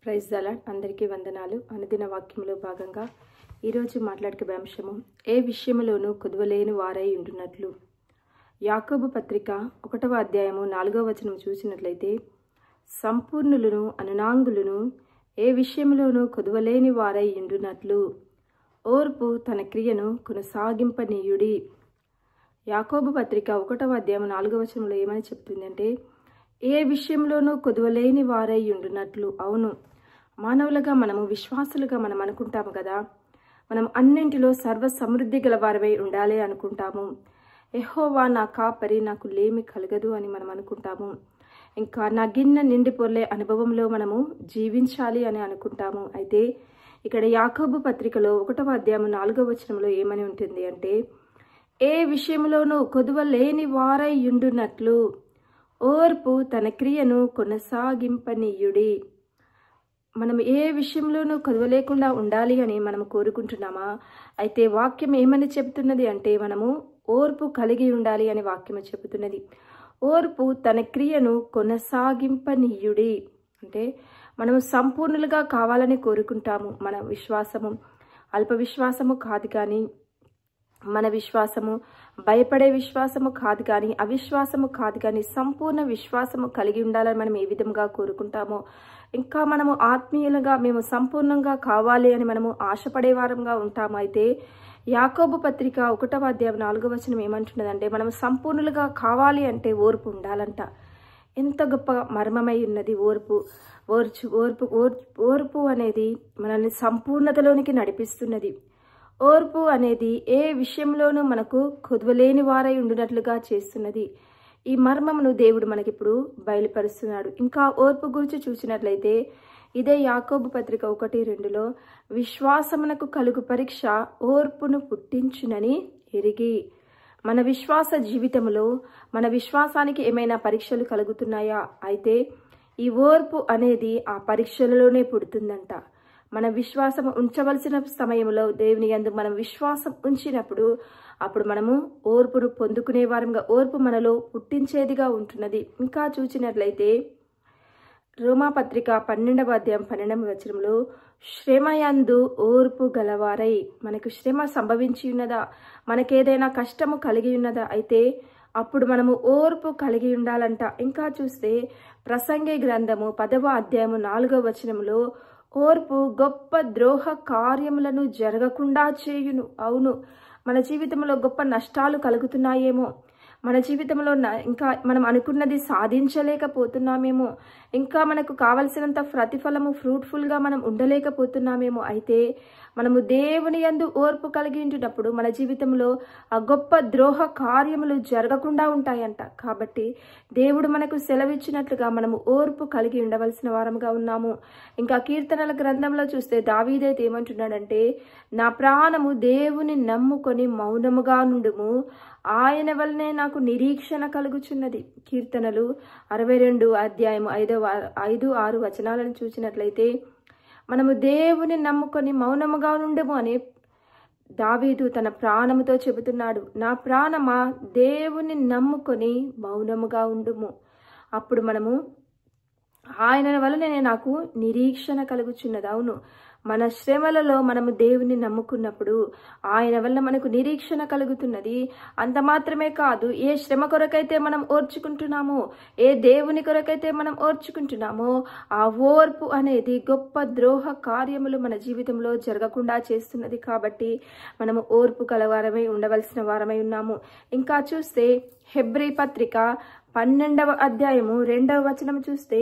Praise the Lord. అందరికీ వందనాలు. అనుదిన వాక్యములో భాగంగా ఈరోజు మాట్లాడుకునే అంశము, ఏ విషయములోనూ కొదువలేని వారై ఉంటున్నట్లు. యాకోబు పత్రిక 1వ అధ్యాయము 4వ వచనం చూసినట్లయితే, సంపూర్ణులను అనునాంగులను ఏ విషయములోనూ కొదువలేని వారై ఉంటున్నట్లు ఓర్పు తన క్రియను కొనసాగింపనీయుడి. యాకోబు పత్రిక 1వ అధ్యాయం 4వ వచనంలో ఏమని చెప్తుందంటే, ఏ విషయంలోనూ కొదువలేని వారై ఉండునట్లు. అవును, మానవులుగా మనము విశ్వాసులుగా మనం అనుకుంటాము కదా, మనం అన్నింటిలో సర్వ సమృద్ధి గల వారమై ఉండాలి అనుకుంటాము. యెహోవా నా కాపరి, నాకు లేమి కలగదు అని మనం అనుకుంటాము. ఇంకా నా గిన్నె నిండి పొర్లే అనుభవంలో మనము జీవించాలి అని అనుకుంటాము. అయితే ఇక్కడ యాకోబు పత్రికలో 1వ అధ్యాయం 4వ వచనంలో ఏమని ఉంటుంది అంటే, ఏ విషయంలోనూ కొదువలేని వారై ఉండునట్లు ఓర్పు తన క్రియను కొనసాగింపనీయుడి. మనం ఏ విషయంలోనూ కొదవలేకుండా ఉండాలి అని మనం కోరుకుంటున్నామా? అయితే వాక్యం ఏమని చెబుతున్నది అంటే, మనము ఓర్పు కలిగి ఉండాలి అని వాక్యం చెబుతున్నది. ఓర్పు తన క్రియను కొనసాగింపనీయుడి అంటే, మనము సంపూర్ణులుగా కావాలని కోరుకుంటాము. మన విశ్వాసము అల్ప విశ్వాసము కాదు కానీ, మన విశ్వాసము భయపడే విశ్వాసము కాదు కానీ, అవిశ్వాసము కాదు కానీ, సంపూర్ణ విశ్వాసము కలిగి ఉండాలని మనం ఏ విధంగా కోరుకుంటామో, ఇంకా మనము ఆత్మీయులుగా మేము సంపూర్ణంగా కావాలి అని మనము ఆశపడే వారంగా ఉంటాము. అయితే యాకోబు పత్రిక 1వ అధ్యాయం 4వ వచనం ఏమంటున్నదంటే, మనం సంపూర్ణులుగా కావాలి అంటే ఓర్పు ఉండాలంట. ఎంత గొప్ప మర్మమై ఉన్నది ఓర్పు. ఓర్పు అనేది మనల్ని సంపూర్ణతలోనికి నడిపిస్తున్నది. ఓర్పు అనేది ఏ విషయంలోనూ మనకు కొదువలేని వారై ఉండినట్లుగా చేస్తున్నది. ఈ మర్మమును దేవుడు మనకిప్పుడు బయలుపరుస్తున్నాడు. ఇంకా ఓర్పు గురించి చూసినట్లయితే, ఇదే యాకోబు పత్రిక 1:2లో, విశ్వాసమునకు కలుగు పరీక్ష ఓర్పును పుట్టించునని ఎరిగి. మన విశ్వాస జీవితంలో మన విశ్వాసానికి ఏమైనా పరీక్షలు కలుగుతున్నాయా? అయితే ఈ ఓర్పు అనేది ఆ పరీక్షలలోనే పుడుతుందంట. మన విశ్వాసం ఉంచవలసిన సమయంలో దేవుని యందు మనం విశ్వాసం ఉంచినప్పుడు అప్పుడు మనము ఓర్పును పొందుకునే వారంగా, ఓర్పు మనలో పుట్టించేదిగా ఉంటున్నది. ఇంకా చూసినట్లయితే రోమాపత్రిక 12వ అధ్యాయం 12వ వచనంలో, శ్రమయందు ఓర్పు గలవారై. మనకు శ్రమ సంభవించి ఉన్నదా, మనకేదైనా కష్టము కలిగి ఉన్నదా, అయితే అప్పుడు మనము ఓర్పు కలిగి ఉండాలంట. ఇంకా చూస్తే ప్రసంగి గ్రంథము 10వ అధ్యాయము 4వ వచనంలో, ఓర్పు గొప్ప ద్రోహ కార్యములను జరగకుండా చేయును. అవును, మన జీవితంలో గొప్ప నష్టాలు కలుగుతున్నాయేమో, మన జీవితంలో ఇంకా మనం అనుకున్నది సాధించలేకపోతున్నామేమో, ఇంకా మనకు కావలసినంత ప్రతిఫలము ఫ్రూట్ఫుల్గా మనం ఉండలేకపోతున్నామేమో. అయితే మనము దేవుని యందు ఓర్పు కలిగి ఉంటున్నప్పుడు మన జీవితంలో ఆ గొప్ప ద్రోహ కార్యములు జరగకుండా ఉంటాయంట. కాబట్టి దేవుడు మనకు సెలవిచ్చినట్లుగా మనము ఓర్పు కలిగి ఉండవలసిన వారముగా ఉన్నాము. ఇంకా కీర్తనల గ్రంథంలో చూస్తే దావీదైతే ఏమంటున్నాడంటే, నా ప్రాణము దేవుని నమ్ముకొని మౌనముగా నుండుము, ఆయన వల్లనే నాకు నిరీక్షణ కలుగుచున్నది. కీర్తనలు 62 అధ్యాయం 5-6 వచనాలను చూసినట్లయితే, మనము దేవుని నమ్ముకొని మౌనముగా ఉండము అని దావీదు తన ప్రాణముతో చెబుతున్నాడు. నా ప్రాణమా దేవుని నమ్ముకొని మౌనముగా ఉండుము, అప్పుడు మనము ఆయన వలనే నాకు నిరీక్షణ కలుగుచున్నది. అవును, మన శ్రమలలో మనము దేవుని నమ్ముకున్నప్పుడు ఆయన వల్ల మనకు నిరీక్షణ కలుగుతున్నది. అంత మాత్రమే కాదు, ఏ శ్రమ కొరకైతే మనం ఓర్చుకుంటున్నామో, ఏ దేవుని కొరకైతే మనం ఓర్చుకుంటున్నామో, ఆ ఓర్పు అనేది గొప్ప ద్రోహ కార్యములు మన జీవితంలో జరగకుండా చేస్తున్నది. కాబట్టి మనము ఓర్పు కలవారమై ఉండవలసిన వారమై ఉన్నాము. ఇంకా చూస్తే హెబ్రీ పత్రిక 12వ అధ్యాయము 2వ వచనం చూస్తే,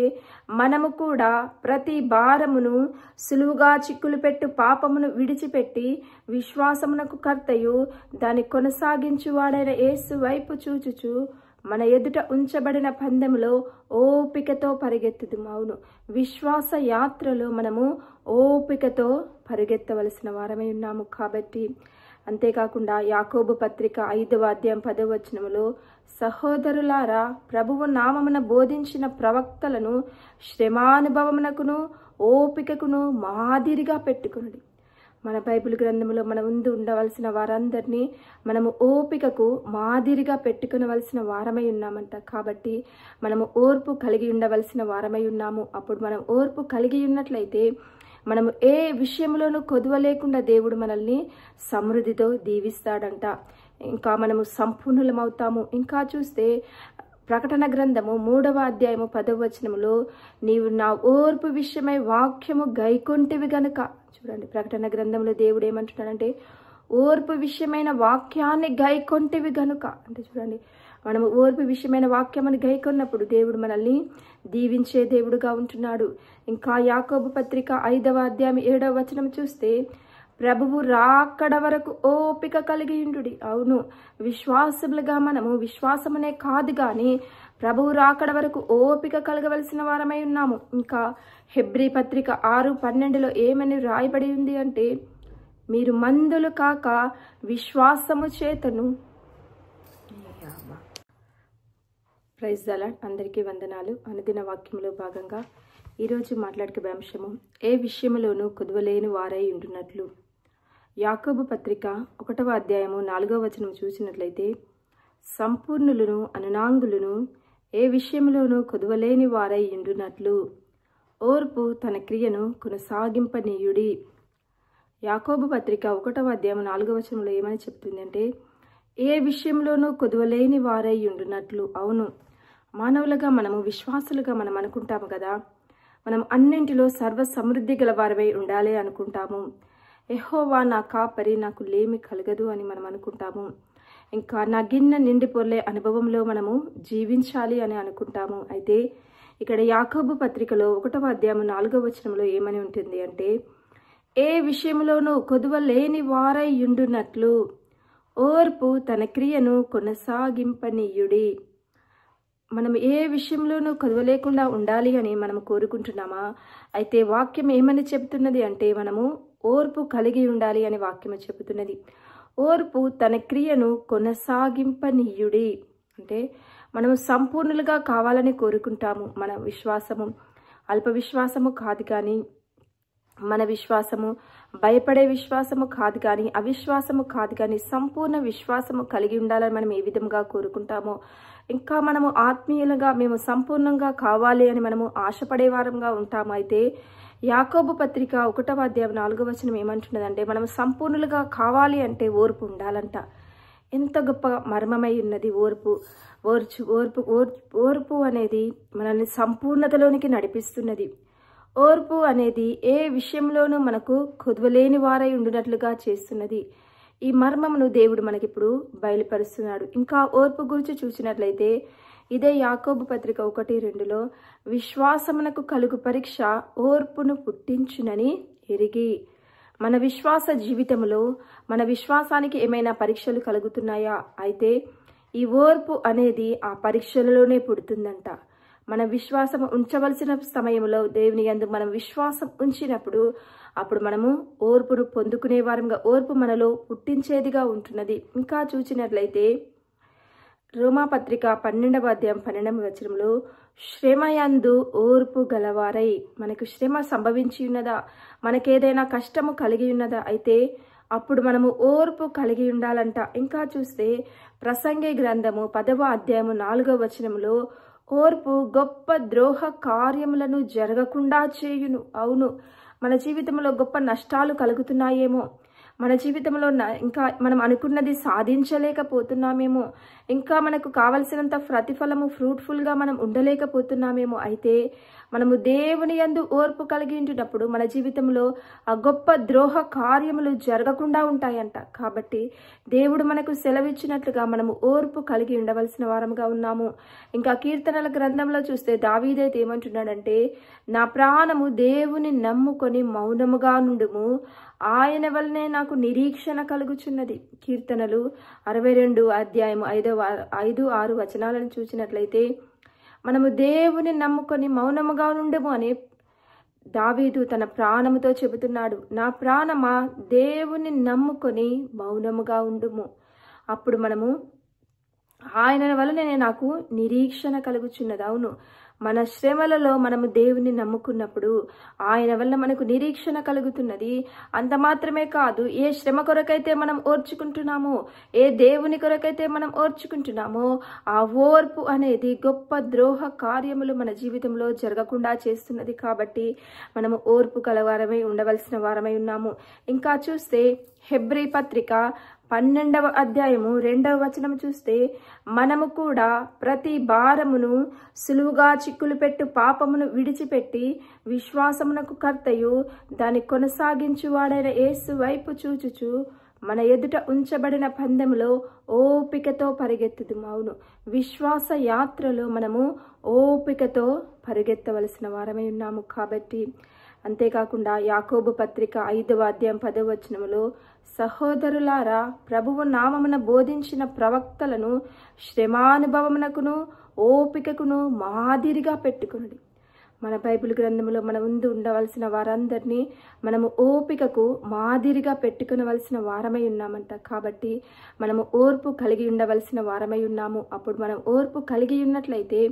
మనము కూడా ప్రతి భారమును సులువుగా చిక్కులు పెట్టు పాపమును విడిచిపెట్టి విశ్వాసమునకు కర్తయు దాన్ని కొనసాగించువాడైన యేసు వైపు చూచుచు మన ఎదుట ఉంచబడిన పందెములో ఓపికతో పరిగెత్తుదుము. అవును, విశ్వాస యాత్రలో మనము ఓపికతో పరిగెత్తవలసిన వారమై ఉన్నాము. కాబట్టి అంతేకాకుండా యాకోబు పత్రిక 5వ అధ్యాయం 10వ వచనములో, సహోదరులారా, ప్రభువు నామమున బోధించిన ప్రవక్తలను శ్రమానుభవమునకును ఓపికకును మాదిరిగా పెట్టుకునుడి. మన బైబిల్ గ్రంథంలో మన ముందు ఉండవలసిన వారందరినీ మనము ఓపికకు మాదిరిగా పెట్టుకునవలసిన వారమై ఉన్నామంట. కాబట్టి మనము ఓర్పు కలిగి ఉండవలసిన వారమై ఉన్నాము. అప్పుడు మనం ఓర్పు కలిగి ఉన్నట్లయితే మనము ఏ విషయంలోనూ కొదువ లేకుండా దేవుడు మనల్ని సమృద్ధితో దీవిస్తాడంట. ఇంకా మనము సంపూర్ణులమవుతాము. ఇంకా చూస్తే ప్రకటన గ్రంథము 3వ అధ్యాయము 10వ వచనములో, నీవు నా ఓర్పు విషయమై వాక్యము గైకొంటివి గనుక. చూడండి, ప్రకటన గ్రంథంలో దేవుడు ఏమంటున్నాడంటే ఓర్పు విషయమైన వాక్యాన్ని గైకొంటివి గనుక. అంటే చూడండి, మనము ఓర్పు విషయమైన వాక్యమని గైకొన్నప్పుడు దేవుడు మనల్ని దీవించే దేవుడుగా ఉంటున్నాడు. ఇంకా యాకోబు పత్రిక 5వ అధ్యాయం 7వ వచనం చూస్తే, ప్రభువు రాకడ వరకు ఓపిక కలిగి ఉండుడి. అవును, విశ్వాసములుగా మనము విశ్వాసమనే కాదు కానీ ప్రభువు రాకడ వరకు ఓపిక కలగవలసిన వారమై ఉన్నాము. ఇంకా హెబ్రీ పత్రిక 6:12లో ఏమని రాయబడి ఉంది అంటే, మీరు మందులు కాక విశ్వాసము చేతను. Praise the Lord. అందరికీ వందనాలు. అనుదిన వాక్యంలో భాగంగా ఈరోజు మాట్లాడుకునే అంశము, ఏ విషయంలోనూ కుదువలేని వారై ఉంటున్నట్లు. యాకోబు పత్రిక 1వ అధ్యాయము 4వ వచనం చూసినట్లయితే, సంపూర్ణులను అనునాంగులను ఏ విషయంలోనూ కుదువలేని వారై ఉండునట్లు ఓర్పు తన క్రియను కొనసాగింపనీయుడి. యాకోబు పత్రిక 1వ అధ్యాయం 4వ వచనంలో ఏమని చెప్తుందంటే, ఏ విషయంలోనూ కుదువలేని వారై ఉండునట్లు. అవును, మానవులుగా మనము విశ్వాసులుగా మనం అనుకుంటాము కదా, మనం అన్నింటిలో సర్వ సమృద్ధి గల వారమై ఉండాలి అనుకుంటాము. యెహోవా నా కాపరి, నాకు లేమి కలగదు అని మనం అనుకుంటాము. ఇంకా నా గిన్నె నిండిపోలే అనుభవంలో మనము జీవించాలి అని అనుకుంటాము. అయితే ఇక్కడ యాకోబు పత్రికలో 1వ అధ్యాయం 4వ వచనంలో ఏమని ఉంటుంది అంటే, ఏ విషయంలోనూ కొదువ లేని వారై ఉండునట్లు ఓర్పు తన క్రియను కొనసాగింపనీయుడి. మనం ఏ విషయంలోనూ కొదువ లేకుండా ఉండాలి అని మనం కోరుకుంటున్నామా? అయితే వాక్యం ఏమని చెబుతున్నది అంటే, మనము ఓర్పు కలిగి ఉండాలి అని వాక్యం చెబుతున్నది. ఓర్పు తన క్రియను కొనసాగింపనీయుడి అంటే మనము సంపూర్ణులుగా కావాలని కోరుకుంటాము. మన విశ్వాసము అల్ప విశ్వాసము కాదు కానీ, మన విశ్వాసము భయపడే విశ్వాసము కాదు కానీ, అవిశ్వాసము కాదు కానీ, సంపూర్ణ విశ్వాసము కలిగి ఉండాలని మనం ఏ విధంగా కోరుకుంటామో, ఇంకా మనము ఆత్మీయులుగా మేము సంపూర్ణంగా కావాలి అని మనము ఆశపడే వారంగా ఉంటాము. అయితే యాకోబు పత్రిక 1వ అధ్యాయం 4వ వచనం ఏమంటున్నదంటే, మనం సంపూర్ణులుగా కావాలి అంటే ఓర్పు ఉండాలంట. ఎంత గొప్ప మర్మమై ఉన్నది ఓర్పు. ఓర్పు అనేది మనల్ని సంపూర్ణతలోనికి నడిపిస్తున్నది. ఓర్పు అనేది ఏ విషయంలోనూ మనకు కుదువలేని వారై ఉండినట్లుగా చేస్తున్నది. ఈ మర్మమును దేవుడు మనకిప్పుడు బయలుపరుస్తున్నాడు. ఇంకా ఓర్పు గురించి చూసినట్లయితే, ఇదే యాకోబు పత్రిక 1:2లో, విశ్వాసమునకు కలుగు పరీక్ష ఓర్పును పుట్టించునని ఎరిగి. మన విశ్వాస జీవితంలో మన విశ్వాసానికి ఏమైనా పరీక్షలు కలుగుతున్నాయా? అయితే ఈ ఓర్పు అనేది ఆ పరీక్షలలోనే పుడుతుందంట. మన విశ్వాసం ఉంచవలసిన సమయంలో దేవుని యందు మనం విశ్వాసం ఉంచినప్పుడు అప్పుడు మనము ఓర్పును పొందుకునే వారంగా, ఓర్పు మనలో పుట్టించేదిగా ఉంటున్నది. ఇంకా చూసినట్లయితే రోమాపత్రిక 12వ అధ్యాయం 12వ వచనంలో, శ్రమయందు ఓర్పు గలవారై. మనకు శ్రమ సంభవించి ఉన్నదా? మనకేదైనా కష్టము కలిగి ఉన్నదా? అయితే అప్పుడు మనము ఓర్పు కలిగి ఉండాలంట. ఇంకా చూస్తే ప్రసంగి గ్రంథము 10వ అధ్యాయము 4వ వచనంలో, ఓర్పు గొప్ప ద్రోహ కార్యములను జరగకుండా చేయును. అవును, మన జీవితంలో గొప్ప నష్టాలు కలుగుతున్నాయేమో, మన జీవితంలో ఇంకా మనం అనుకున్నది సాధించలేకపోతున్నామేమో, ఇంకా మనకు కావలసినంత ప్రతిఫలము ఫ్రూట్ఫుల్గా మనం ఉండలేకపోతున్నామేమో. అయితే మనము దేవుని యందు ఓర్పు కలిగి ఉంటున్నప్పుడు మన జీవితంలో ఆ గొప్ప ద్రోహ కార్యములు జరగకుండా ఉంటాయంట. కాబట్టి దేవుడు మనకు సెలవిచ్చినట్లుగా మనము ఓర్పు కలిగి ఉండవలసిన వారముగా ఉన్నాము. ఇంకా కీర్తనల గ్రంథంలో చూస్తే దావీదైతే ఏమంటున్నాడంటే, నా ప్రాణము దేవుని నమ్ముకొని మౌనముగా నుండుము, ఆయన వల్లనే నాకు నిరీక్షణ కలుగుచున్నది. కీర్తనలు 62 అధ్యాయం 5-6 వచనాలను చూసినట్లయితే, మనము దేవుని నమ్ముకొని మౌనముగా నుండము అని దావీదు తన ప్రాణముతో చెబుతున్నాడు. నా ప్రాణమా దేవుని నమ్ముకొని మౌనముగా ఉండుము. అప్పుడు మనము ఆయన వలననే నాకు నిరీక్షణ కలుగుచున్నది. అవును, మన శ్రమలలో మనము దేవుని నమ్ముకున్నప్పుడు ఆయన వల్ల మనకు నిరీక్షణ కలుగుతున్నది. అంత మాత్రమే కాదు, ఏ శ్రమ కొరకైతే మనం ఓర్చుకుంటున్నామో, ఏ దేవుని కొరకైతే మనం ఓర్చుకుంటున్నామో, ఆ ఓర్పు అనేది గొప్ప ద్రోహ కార్యములు మన జీవితంలో జరగకుండా చేస్తున్నది. కాబట్టి మనము ఓర్పు కలవారమై ఉండవలసిన వారమై ఉన్నాము. ఇంకా చూస్తే హెబ్రీ పత్రిక 12వ అధ్యాయము 2వ వచనం చూస్తే, మనము కూడా ప్రతి భారమును సులువుగా చిక్కులు పెట్టు పాపమును విడిచిపెట్టి విశ్వాసమునకు కర్తయు దాన్ని కొనసాగించువాడైన యేసు వైపు చూచుచు మన ఎదుట ఉంచబడిన పందెములో ఓపికతో పరిగెత్తుదుము. అవును, విశ్వాస యాత్రలో మనము ఓపికతో పరిగెత్తవలసిన వారమై ఉన్నాము. కాబట్టి అంతేకాకుండా యాకోబు పత్రిక 5వ అధ్యాయం 10వ వచనములో, సహోదరులారా, ప్రభువు నామమున బోధించిన ప్రవక్తలను శ్రమానుభవమునకును ఓపికకును మాదిరిగా పెట్టుకునుడి. మన బైబిల్ గ్రంథంలో మన ముందు ఉండవలసిన వారందరినీ మనము ఓపికకు మాదిరిగా పెట్టుకునవలసిన వారమై ఉన్నామంట. కాబట్టి మనము ఓర్పు కలిగి ఉండవలసిన వారమై ఉన్నాము. అప్పుడు మనం ఓర్పు కలిగి ఉన్నట్లయితే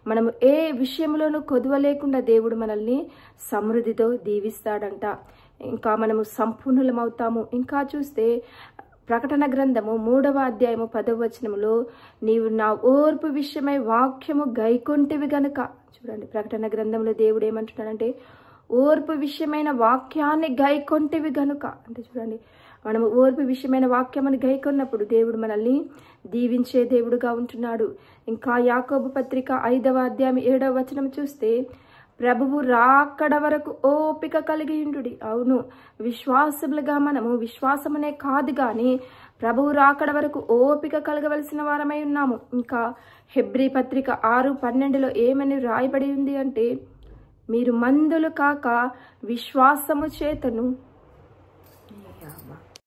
మనము ఏ విషయంలోనూ కొదువ లేకుండా దేవుడు మనల్ని సమృద్ధితో దీవిస్తాడంట. ఇంకా మనము సంపూర్ణులమవుతాము. ఇంకా చూస్తే ప్రకటన గ్రంథము 3వ అధ్యాయము 10వ వచనములో, నీవు నా ఓర్పు విషయమై వాక్యము గైకొంటివి గనుక. చూడండి, ప్రకటన గ్రంథంలో దేవుడు ఏమంటున్నాడంటే, ఓర్పు విషయమైన వాక్యాన్ని గైకొంటివి గనుక. అంటే చూడండి, మనము ఓర్పు విషయమైన వాక్యమని గైకొన్నప్పుడు దేవుడు మనల్ని దీవించే దేవుడుగా ఉంటున్నాడు. ఇంకా యాకోబు పత్రిక 5వ అధ్యాయం 7వ వచనం చూస్తే, ప్రభువు రాకడ వరకు ఓపిక కలిగి ఉండుడి. అవును, విశ్వాసములుగా మనము విశ్వాసమునే కాదు గాని ప్రభువు రాకడ వరకు ఓపిక కలగవలసిన వారమై ఉన్నాము. ఇంకా హెబ్రీ పత్రిక 6:12లో ఏమని రాయబడి ఉంది అంటే, మీరు మందులు కాక విశ్వాసము చేతను